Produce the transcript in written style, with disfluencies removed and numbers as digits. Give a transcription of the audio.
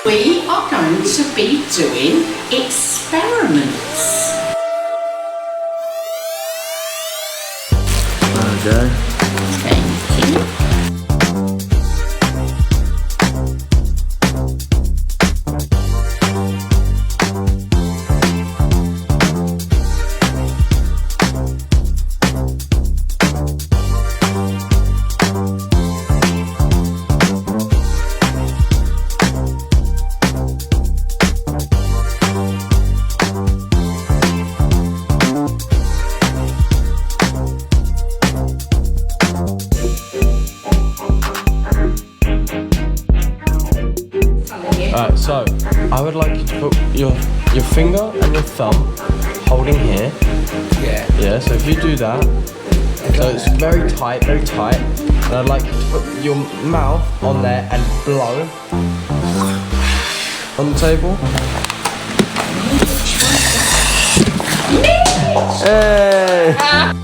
We are going to be doing experiments. There. Thank you. Alright, so I would like you to put your finger and your thumb holding here. Yeah, so if you do that, so it's very tight, and I'd like you to put your mouth on there and blow on the table. Hey!